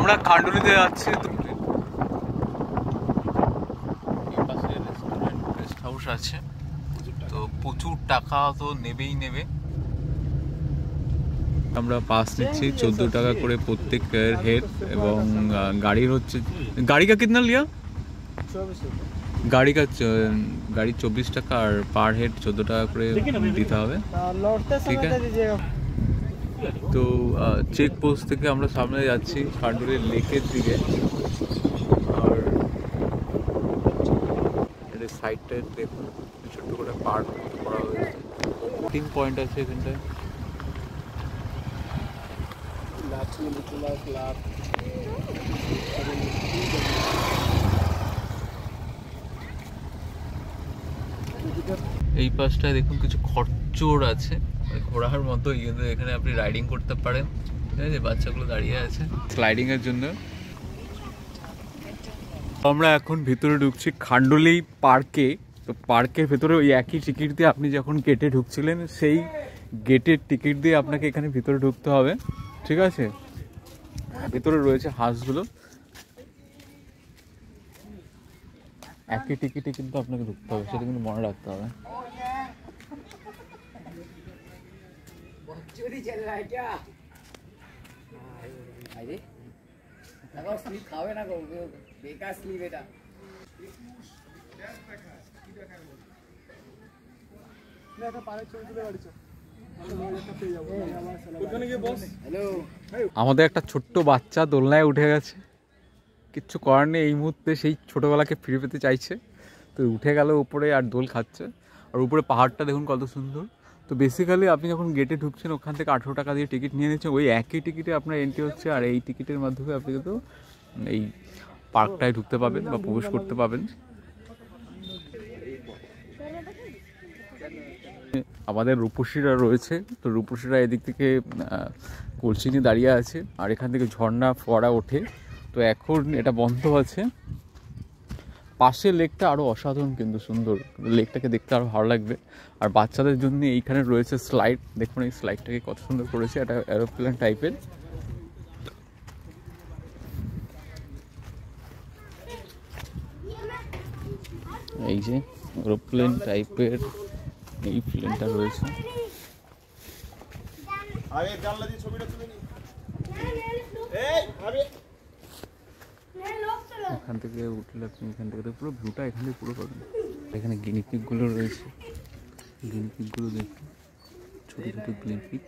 আমরা খান্ডুলিতে যাচ্ছি। এই পাশে রেস্টুরেন্ট গেস্ট হাউস আছে, তো প্রচুর টাকা তো নেবেই নেবে। আমরা পাস নিচ্ছি 14 টাকা করে প্রত্যেক হেড, এবং গাড়ির হচ্ছে গাড়ি কা কিतना लिया? গাড়ি কা গাড়ি 24 টাকা আর পার হেড 14 টাকা করে দিতে হবে, ঠিক আছে। তো চেক পোস্ট থেকে আমরা সামনে যাচ্ছি খান্ডুলি লেকের দিকে, আর এর সাইডটা দেখুন ছোট্ট করে পার্ক করা হয়েছে, 3 পয়েন্ট আছে এখানটায়। এই পাশটায় দেখুন কিছু খরচর আছে, ঘোড়ার মতো, কিন্তু এখানে আপনি রাইডিং করতে পারেন, ঠিক আছে। বাচ্চাগুলো দাঁড়িয়ে আছে স্লাইডিং এর জন্য। আমরা এখন ভিতরে ঢুকছি খান্ডুলি পার্কে। তো পার্কের ভেতরে ওই একই টিকিট দিয়ে আপনি যখন গেটে ঢুকছিলেন সেই গেটের টিকিট দিয়ে আপনাকে এখানে ভিতরে ঢুকতে হবে, ঠিক আছে। ভিতরে রয়েছে হাঁসগুলো, একই টিকিটে কিন্তু আপনাকে ঢুকতে হবে, সেটা কিন্তু মনে রাখতে হবে। আমাদের একটা ছোট্ট বাচ্চা দোলনায় উঠে গেছে, কিচ্ছু করার নেই, এই মুহূর্তে সেই ছোটোবেলাকে ফিরে পেতে চাইছে, তো উঠে গেল উপরে আর দোল খাচ্ছে। আর উপরে পাহাড়টা দেখুন কত সুন্দর। তো বেসিক্যালি আপনি যখন গেটে ঢুকছেন ওখান থেকে 18 টাকা দিয়ে টিকিট নিয়ে নিচ্ছেন, ওই একই টিকিটে আপনার এন্ট্রি হচ্ছে, আর এই টিকিটের মাধ্যমে আপনি কিন্তু এই পার্কটায় ঢুকতে পাবেন বা প্রবেশ করতে পাবেন। আমাদের রূপসীরা রয়েছে, তো রূপসীরা এদিক থেকে কলসি নিয়ে দাঁড়িয়ে আছে, আর এখান থেকে ঝর্ণা ফোয়ারা ওঠে। তো এখন এটা বন্ধ আছে। পাশের লেকটা আরও অসাধারণ কিন্তু সুন্দর, লেকটাকে দেখতে আরও ভালো লাগবে। আর বাচ্চাদের জন্য এইখানে রয়েছে স্লাইড, দেখুন এই স্লাইডটাকে কত সুন্দর করেছে, এটা এরোপ্লেন টাইপের। এই যে এরোপ্লেন টাইপের এই প্লেনটা রয়েছে। এখান থেকে উঠলে আপনি এখান থেকে পুরো ভিউটা এখান থেকে পুরো পাবেন। এখানে গিনিপিকগুলো রয়েছে, গিনিপিকগুলো দেখুন, ছোটো ছোটো গিনিপিক।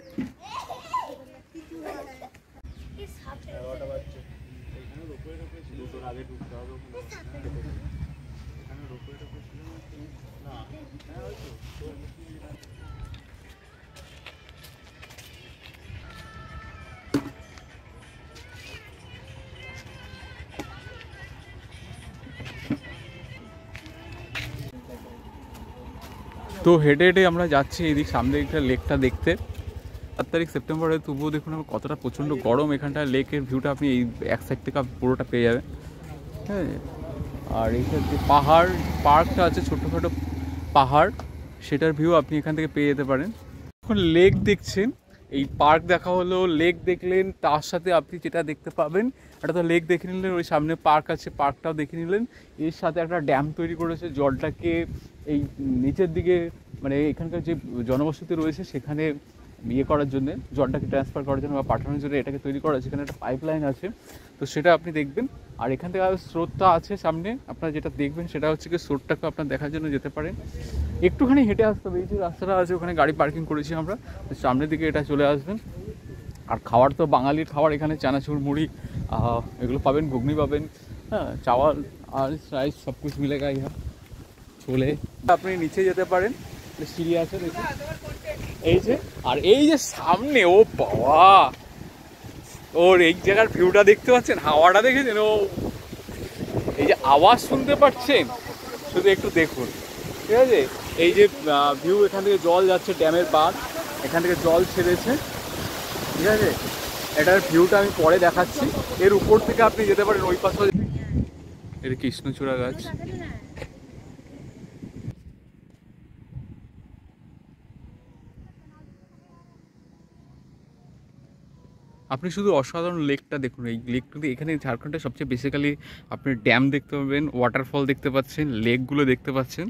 তো হেঁটে হেঁটে আমরা যাচ্ছি এদিক সামনে একটা লেকটা দেখতে। 7 তারিখ সেপ্টেম্বরে, তবুও দেখুন আমার কতটা প্রচণ্ড গরম। এখানটা লেকের ভিউটা আপনি এই এক সাইড থেকে পুরোটা পেয়ে যাবেন, হ্যাঁ। আর এইখানে যে পাহাড় পার্কটা আছে, ছোটোখাটো পাহাড়, সেটার ভিউ আপনি এখান থেকে পেয়ে যেতে পারেন। এখন লেক দেখছেন, এই পার্ক দেখা হলো, লেক দেখলেন, তার সাথে আপনি যেটা দেখতে পাবেন, একটা তো লেক দেখে নিলেন, ওই সামনে পার্ক আছে, পার্কটাও দেখে নিলেন। এর সাথে একটা ড্যাম তৈরি করেছে জলটাকে এই নিচের দিকে, মানে এখানকার যে জনবসতি রয়েছে সেখানে ইয়ে করার জন্য, জলটাকে ট্রান্সফার করার জন্য বা পাঠানোর জন্য এটাকে তৈরি করা আছে। এখানে একটা পাইপ লাইন আছে, তো সেটা আপনি দেখবেন। আর এখান থেকে স্রোতটা আছে সামনে, আপনারা যেটা দেখবেন সেটা হচ্ছে কি স্রোতটাকে আপনার দেখার জন্য যেতে পারেন। একটুখানি হেঁটে আসতে হবে, এই যে রাস্তাটা আছে ওখানে গাড়ি পার্কিং করেছি আমরা, সামনের দিকে এটা চলে আসবেন। আর খাবার তো বাঙালির খাবার, এখানে চানাচুর মুড়ি এগুলো পাবেন, ঘুগনি পাবেন, হ্যাঁ, চাওয়াল আর রাইস সব কিছু মিলেগা ইহা ছোলে। আপনি নিচে যেতে পারেন, সিঁড়ি আছে দেখুন, এই যে। আর এই যে সামনে, ও বাবা, ওর এই জায়গার ভিউটা দেখতে পাচ্ছেন, হাওয়াটা দেখেছেন, ও এই যে আওয়াজ শুনতে পাচ্ছেন, শুধু একটু দেখুন, ঠিক আছে। এই যে ভিউ, এখান থেকে জল যাচ্ছে, ড্যামের বাঁধ, এখান থেকে জল ছেড়েছে, ঠিক আছে। এটার ভিউটা আমি পরে দেখাচ্ছি। এর উপর থেকে আপনি যেতে পারেন ওই পাশে, এর কৃষ্ণচূড়া গাছ। আপনি শুধু অসাধারণ লেকটা দেখুন। এই লেকটাতে এখানে ঝাড়খণ্ডে সবচেয়ে বেসিক্যালি আপনি ড্যাম দেখতে পাবেন, ওয়াটারফল দেখতে পাচ্ছেন, লেকগুলো দেখতে পাচ্ছেন।